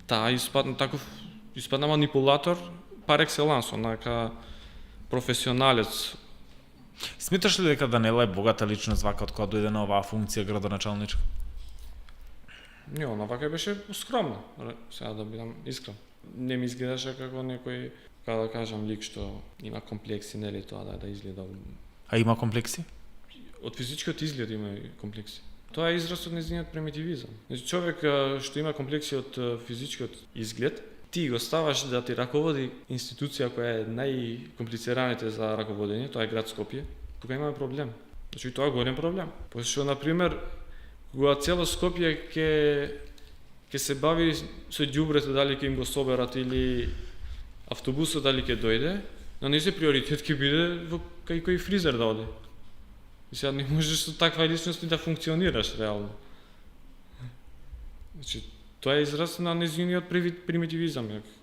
Та, изпадна манипулатор пар екселанс, онака професионалец. Смиташ ли дека Даниела е богата личност вака од кога дојде на оваа функција градоначалничка? Не, она вака беше скромна, сега да бидам искрен. Не ми изгледаше како некој, како да кажам, лик што има комплекси, нели тоа да изгледа. А има комплекси? Од физичкиот изглед има и комплекси. Тоа е израз од нејзиниот примитивизам. Значи човек што има комплекси од физичкиот изглед, ти го ставаш да ти раководи институција која е најкомплицираните за раководење, тоа е град Скопје. Тука имаме проблем. Значи тоа е голем проблем. Пошто на пример кога цело Скопје ќе се бави со ѓубрето, дали ќе им го соберат или автобусот дали ќе дојде, на нејзе приоритет ќе биде во кај кој фризер да оди. И сега не можеш со таква личност да функционираш реално. Значи, тоа е израз на нејзиниот примитивизам.